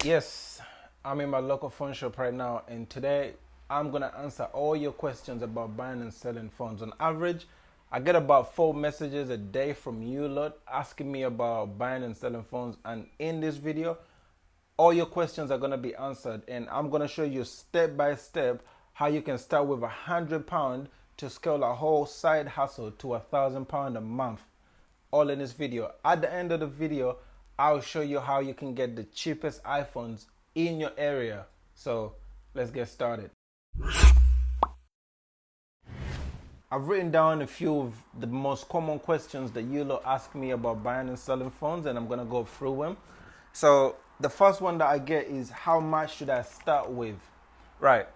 Yes, I'm in my local phone shop right now, and today I'm gonna answer all your questions about buying and selling phones. On average, I get about 4 messages a day from you lot asking me about buying and selling phones, and in this video, all your questions are gonna be answered, and I'm gonna show you step by step how you can start with £100 to scale a whole side hustle to £1,000 a month, all in this video. At the end of the video, I'll show you how you can get the cheapest iPhones in your area. So let's get started. I've written down a few of the most common questions that you lot ask me about buying and selling phones, and I'm gonna go through them. So the first one that I get is, how much should I start with? Right.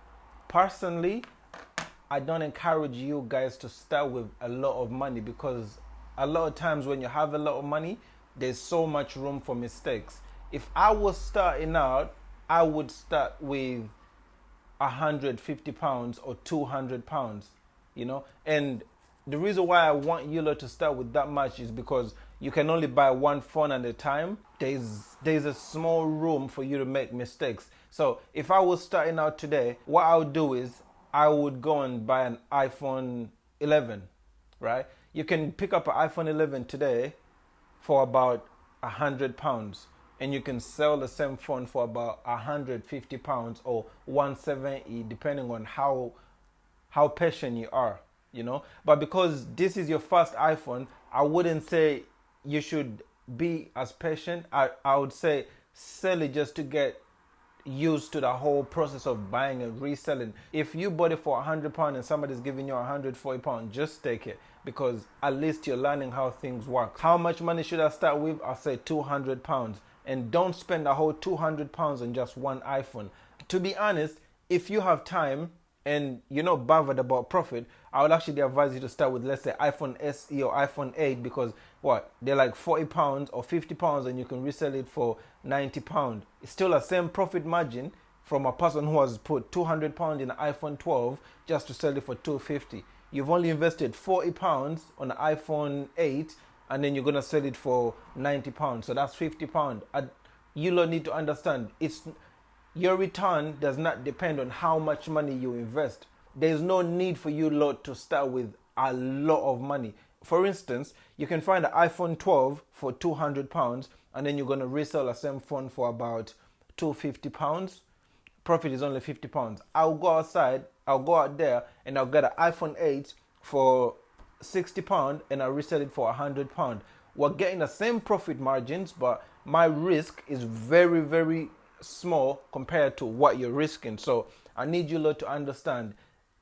Personally, I don't encourage you guys to start with a lot of money, because a lot of times when you have a lot of money, there's so much room for mistakes. If I was starting out, I would start with £150 or £200, and the reason why I want you lot to start with that much is because you can only buy one phone at a time. There's a small room for you to make mistakes. So if I was starting out today, what I would do is I would go and buy an iPhone 11, right? You can pick up an iPhone 11 today for about £100, and you can sell the same phone for about £150 or 170, depending on how patient you are, But because this is your first iPhone, I wouldn't say you should be as patient. I would say sell it just to get used to the whole process of buying and reselling. If you bought it for £100 and somebody's giving you £140, just take it, because at least you're learning how things work. How much money should I start with? I'll say £200, and don't spend the whole £200 on just one iPhone. To be honest, if you have time and you're not bothered about profit, I would actually advise you to start with, let's say, iPhone SE or iPhone 8, because they're like £40 or £50, and you can resell it for £90. It's still the same profit margin from a person who has put £200 in an iPhone 12 just to sell it for £250. You've only invested £40 on an iPhone 8, and then you're gonna sell it for £90. So that's £50. You don't need to understand, your return does not depend on how much money you invest. There's no need for you lot to start with a lot of money. For instance, you can find an iPhone 12 for £200, and then you're going to resell the same phone for about £250. Profit is only £50. I'll go out there, and I'll get an iPhone 8 for £60, and I'll resell it for £100. We're getting the same profit margins, but my risk is very, very small compared to what you're risking. So I need you lot to understand,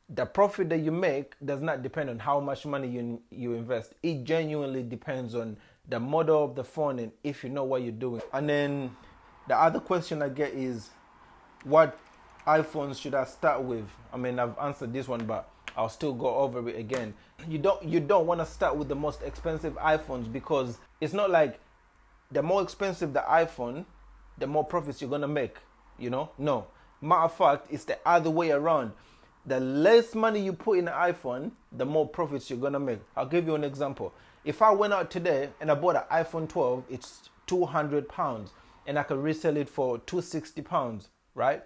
the profit that you make does not depend on how much money you invest. It genuinely depends on the model of the phone and if you know what you're doing. And then the other question I get is, what iPhones should I start with? I mean, I've answered this one, but I'll still go over it again. You don't want to start with the most expensive iPhones, because it's not like the more expensive the iPhone, the more profits you're gonna make, No. Matter of fact, it's the other way around. The less money you put in an iPhone, the more profits you're gonna make. I'll give you an example. If I went out today and I bought an iPhone 12, it's £200, and I can resell it for £260, right?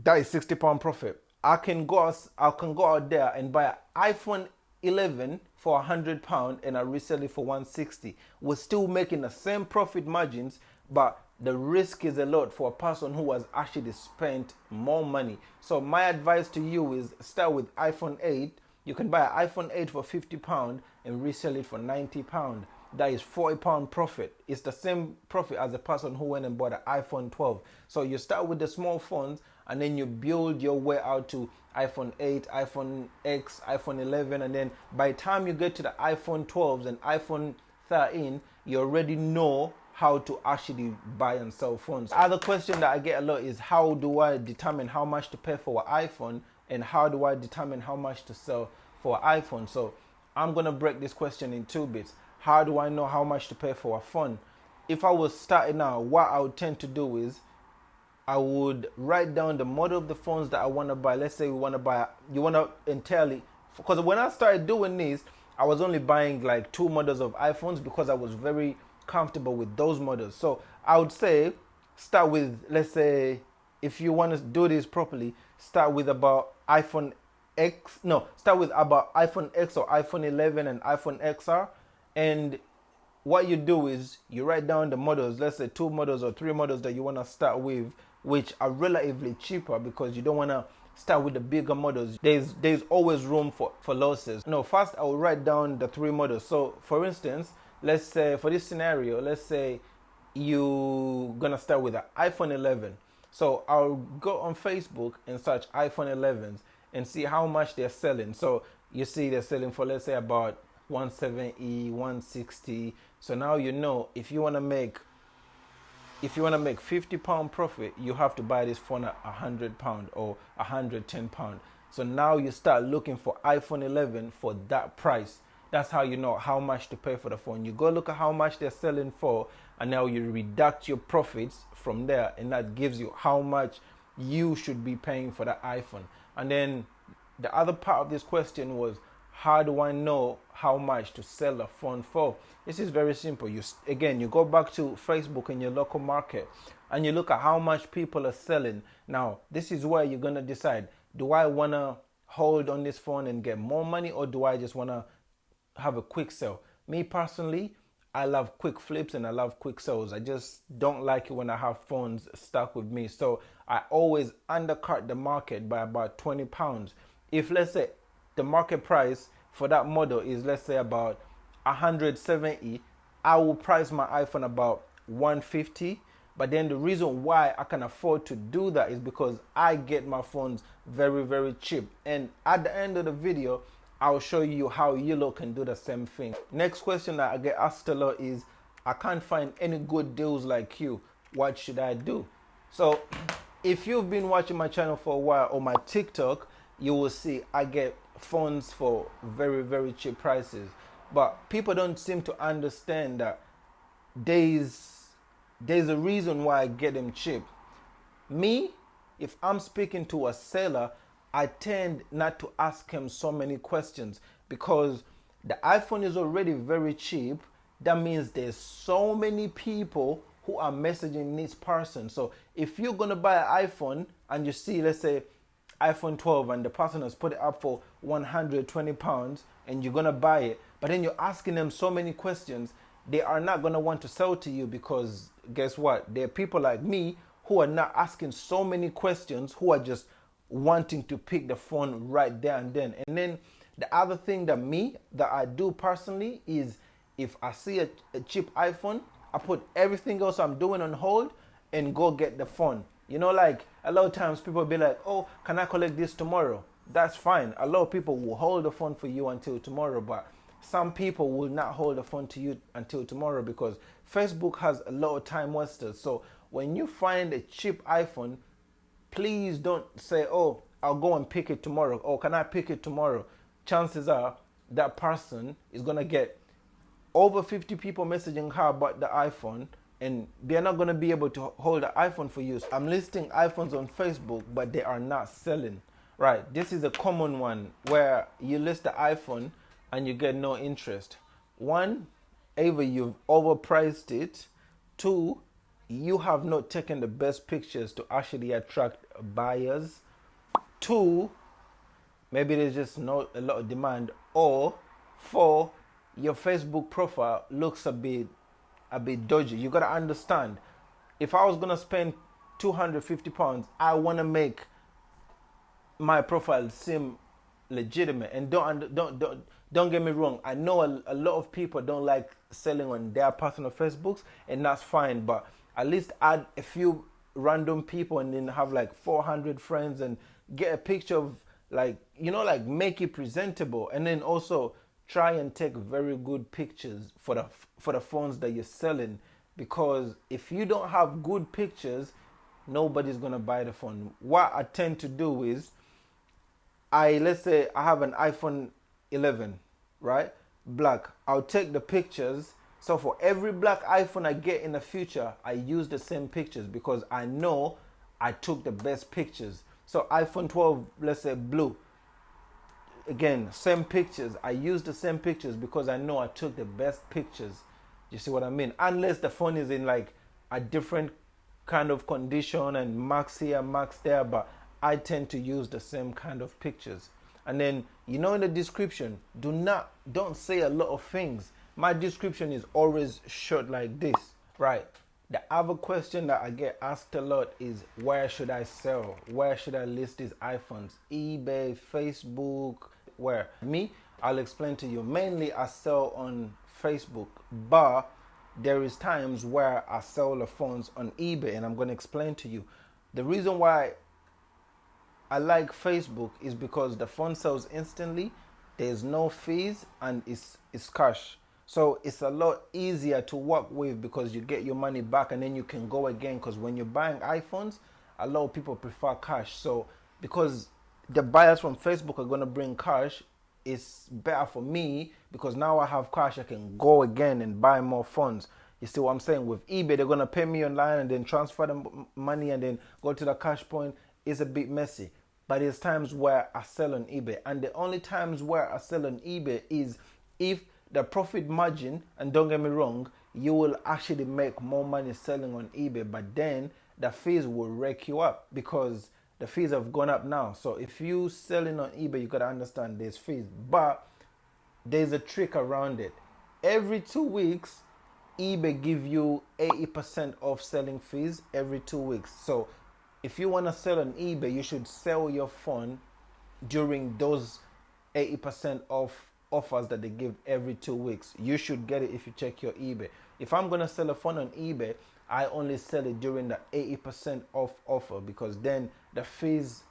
That is £60 profit. I can go out there and buy an iPhone 11 for £100, and I resell it for £160. We're still making the same profit margins, but the risk is a lot for a person who has actually spent more money. So my advice to you is, start with iPhone 8. You can buy an iPhone 8 for £50 and resell it for £90. That is £40 profit. It's the same profit as a person who went and bought an iPhone 12. So you start with the small phones, and then you build your way out to iPhone 8, iPhone X, iPhone 11, and then by the time you get to the iPhone 12s and iPhone 13, you already know how to actually buy and sell phones. The other question that I get a lot is, how do I determine how much to pay for an iPhone, and how do I determine how much to sell for an iPhone? So I'm gonna break this question in two bits. How do I know how much to pay for a phone? If I was starting out, what I would tend to do is, I would write down the model of the phones that I want to buy. Let's say you want to entirely, because when I started doing this, I was only buying like 2 models of iPhones because I was very comfortable with those models. So I would say start with, let's say, if you want to do this properly, start with about iPhone X. No, start with about iPhone X or iPhone 11 and iPhone XR. And what you do is you write down the models, let's say 2 models or 3 models that you want to start with, which are relatively cheaper because you don't want to start with the bigger models. There's always room for losses. No, first I will write down the 3 models. So for instance, let's say for this scenario, let's say you gonna start with an iPhone 11. So I'll go on Facebook and search iPhone 11s and see how much they're selling. So you see they're selling for, let's say, about 170, 160. So now you know if you want to make £50 profit, you have to buy this phone at £100 or £110. So now you start looking for iPhone 11 for that price. That's how you know how much to pay for the phone. You go look at how much they're selling for, and now you deduct your profits from there, and that gives you how much you should be paying for that iPhone. And then the other part of this question was, how do I know how much to sell a phone for? This is very simple. You go back to Facebook in your local market and you look at how much people are selling. Now, this is where you're going to decide, do I want to hold on this phone and get more money, or do I just want to have a quick sell? Me personally, I love quick flips and I love quick sells. I just don't like it when I have phones stuck with me. So I always undercut the market by about £20. If, let's say, the market price for that model is, let's say, about 170, I will price my iPhone about 150. But then the reason why I can afford to do that is because I get my phones very, very cheap. And at the end of the video, I'll show you how you can do the same thing. Next question that I get asked a lot is, I can't find any good deals like you. What should I do? So if you've been watching my channel for a while or my TikTok, you will see I get phones for very, very cheap prices. But people don't seem to understand that there's a reason why I get them cheap. Me, if I'm speaking to a seller, I tend not to ask him so many questions, because the iPhone is already very cheap. That means there's so many people who are messaging this person. So if you're going to buy an iPhone and you see, let's say, iPhone 12 and the person has put it up for £120 and you're going to buy it, but then you're asking them so many questions, they are not going to want to sell to you, because guess what? There are people like me who are not asking so many questions, who are just wanting to pick the phone right there and then. And then the other thing that I do personally is, if I see a cheap iPhone, I put everything else I'm doing on hold and go get the phone. You know, like a lot of times people be like, oh, can I collect this tomorrow? That's fine. A lot of people will hold the phone for you until tomorrow, but some people will not hold the phone to you until tomorrow, because Facebook has a lot of time wasters. So when you find a cheap iPhone, please don't say, oh, I'll go and pick it tomorrow. Oh, can I pick it tomorrow? Chances are that person is going to get over 50 people messaging her about the iPhone, and they're not going to be able to hold the iPhone for you. I'm listing iPhones on Facebook, but they are not selling. Right, this is a common one where you list the iPhone and you get no interest. One, either you've overpriced it. Two, you have not taken the best pictures to actually attract buyers. Two, maybe there's just not a lot of demand. Or four, your Facebook profile looks a bit dodgy. You gotta understand, if I was gonna spend £250, I wanna make my profile seem legitimate. And don't get me wrong, I know a lot of people don't like selling on their personal Facebooks, and that's fine, but at least add a few random people and then have like 400 friends and get a picture of, like, you know, like make it presentable. And then also try and take very good pictures for the phones that you're selling, because if you don't have good pictures, nobody's gonna buy the phone. What I tend to do is, let's say I have an iPhone 11, right? Black. I'll take the pictures. So for every black iPhone I get in the future, I use the same pictures, because I know I took the best pictures. So iPhone 12, let's say blue. Again, same pictures. I use the same pictures because I know I took the best pictures. You see what I mean? Unless the phone is in like a different kind of condition and marks here, marks there, but I tend to use the same kind of pictures. And then, in the description, don't say a lot of things. My description is always short like this, right? The other question that I get asked a lot is, where should I sell? Where should I list these iPhones? eBay, Facebook, where? I'll explain to you. Mainly I sell on Facebook, but there is times where I sell the phones on eBay, and I'm going to explain to you. The reason why I like Facebook is because the phone sells instantly, there's no fees, and it's cash. So it's a lot easier to work with because you get your money back and then you can go again. Because when you're buying iPhones, a lot of people prefer cash. So because the buyers from Facebook are going to bring cash, it's better for me because now I have cash. I can go again and buy more phones. You see what I'm saying? With eBay, they're going to pay me online and then transfer the money and then go to the cash point. It's a bit messy. But there's times where I sell on eBay. And the only times where I sell on eBay is if the profit margin, and don't get me wrong, you will actually make more money selling on eBay, but then the fees will wreck you up because the fees have gone up now. So if you selling on eBay, you gotta understand there's fees, but there's a trick around it. Every 2 weeks, eBay give you 80% off selling fees every 2 weeks. So if you wanna sell on eBay, you should sell your phone during those 80% off offers that they give every 2 weeks. You should get it if you check your eBay. If I'm gonna sell a phone on eBay, I only sell it during the 80% off offer because then the fees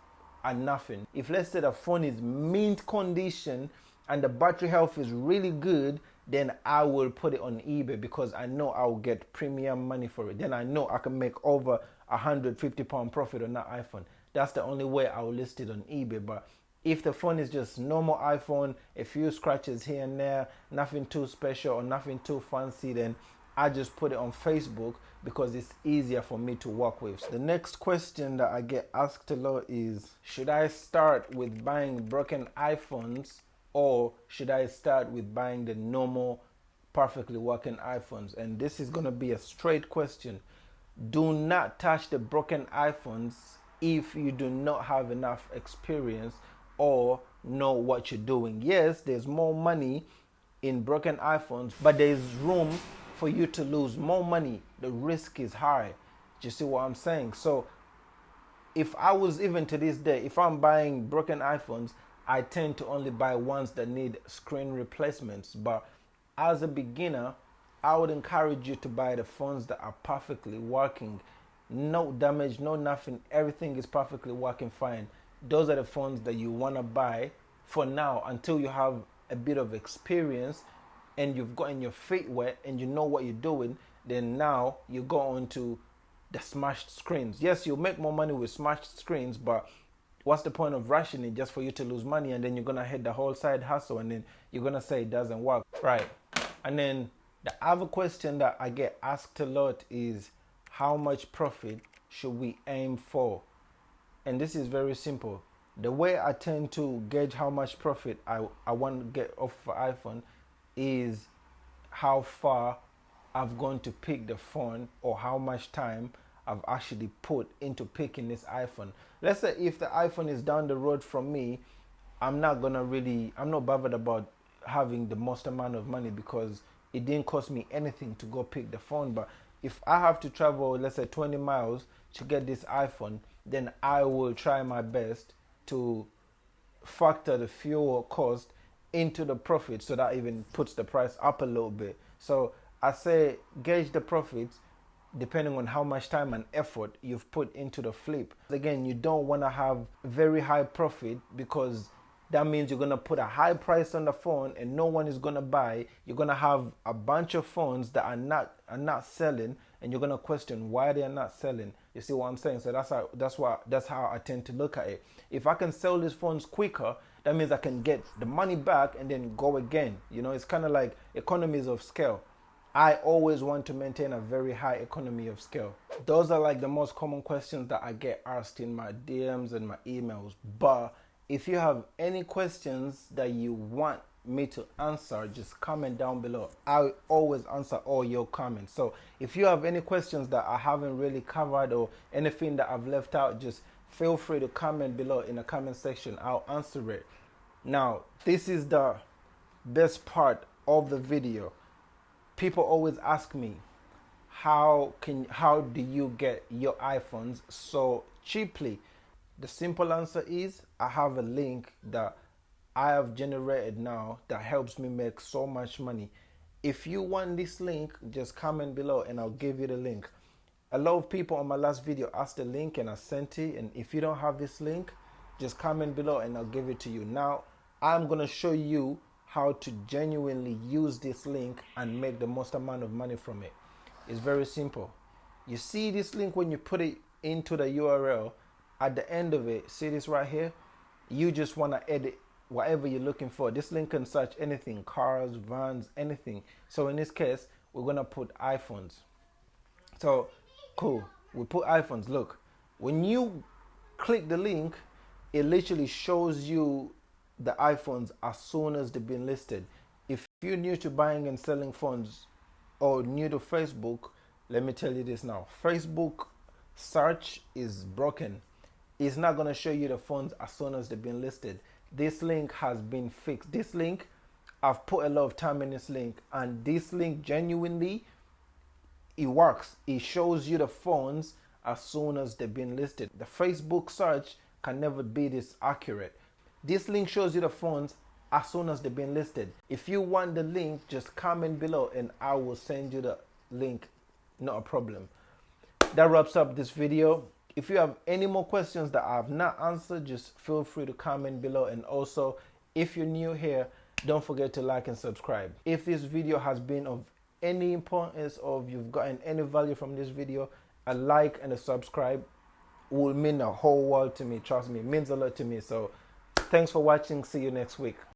are nothing. If let's say the phone is mint condition and the battery health is really good, then I will put it on eBay because I know I'll get premium money for it. Then I know I can make over £150 profit on that iPhone. That's the only way I'll list it on eBay. But if the phone is just normal iPhone, a few scratches here and there, nothing too special or nothing too fancy, then I just put it on Facebook because it's easier for me to work with. So the next question that I get asked a lot is, should I start with buying broken iPhones or should I start with buying the normal, perfectly working iPhones? And this is going to be a straight question. Do not touch the broken iPhones if you do not have enough experience or know what you're doing. Yes, there's more money in broken iPhones, but there's room for you to lose more money. The risk is high. Do you see what I'm saying? So if I was, even to this day, if I'm buying broken iPhones, I tend to only buy ones that need screen replacements. But as a beginner, I would encourage you to buy the phones that are perfectly working. No damage, no nothing. Everything is perfectly working fine. Those are the phones that you want to buy for now until you have a bit of experience and you've gotten your feet wet and you know what you're doing. Then now you go on to the smashed screens. Yes, you'll make more money with smashed screens, but what's the point of rushing it just for you to lose money and then you're going to hit the whole side hustle and then you're going to say it doesn't work, right? And then the other question that I get asked a lot is, how much profit should we aim for? And this is very simple. The way I tend to gauge how much profit I want to get off of iPhone is how far I've gone to pick the phone or how much time I've actually put into picking this iPhone. Let's say if the iPhone is down the road from me, I'm not bothered about having the most amount of money because it didn't cost me anything to go pick the phone. But if I have to travel, let's say 20 miles to get this iPhone, then I will try my best to factor the fuel cost into the profit so that even puts the price up a little bit. So I say gauge the profits depending on how much time and effort you've put into the flip. Again, you don't want to have very high profit because that means you're going to put a high price on the phone and no one is going to buy. You're going to have a bunch of phones that are not selling and you're going to question why they are not selling. You see what I'm saying? So that's how I tend to look at it. If I can sell these phones quicker, that means I can get the money back and then go again. You know, it's kind of like economies of scale. I always want to maintain a very high economy of scale. Those are like the most common questions that I get asked in my DMs and my emails. But if you have any questions that you want me to answer, just comment down below. I always answer all your comments. So if you have any questions that I haven't really covered or anything that I've left out, just feel free to comment below in the comment section. I'll answer it. Now, this is the best part of the video. People always ask me, how do you get your iPhones so cheaply? The simple answer is, I have a link that I have generated now that helps me make so much money. If you want this link, just comment below and I'll give you the link. A lot of people on my last video asked the link and I sent it, and if you don't have this link, just comment below and I'll give it to you. Now I'm gonna show you how to genuinely use this link and make the most amount of money from it. It's very simple. You see this link, when you put it into the URL, at the end of it, see this right here? You just want to edit whatever you're looking for. This link can search anything, cars, vans, anything. So in this case, we're going to put iPhones. So cool, we put iPhones. Look, when you click the link, it literally shows you the iPhones as soon as they've been listed. If you're new to buying and selling phones or new to Facebook, let me tell you this now. Facebook search is broken. It's not going to show you the phones as soon as they've been listed. This link has been fixed. This link, I've put a lot of time in this link, and this link genuinely, it works. It shows you the phones as soon as they've been listed. The Facebook search can never be this accurate. This link shows you the phones as soon as they've been listed. If you want the link, just comment below and I will send you the link. Not a problem. That wraps up this video. If you have any more questions that I have not answered, just feel free to comment below. And also, if you're new here, don't forget to like and subscribe. If this video has been of any importance or if you've gotten any value from this video, a like and a subscribe will mean a whole world to me. Trust me, it means a lot to me. So thanks for watching. See you next week.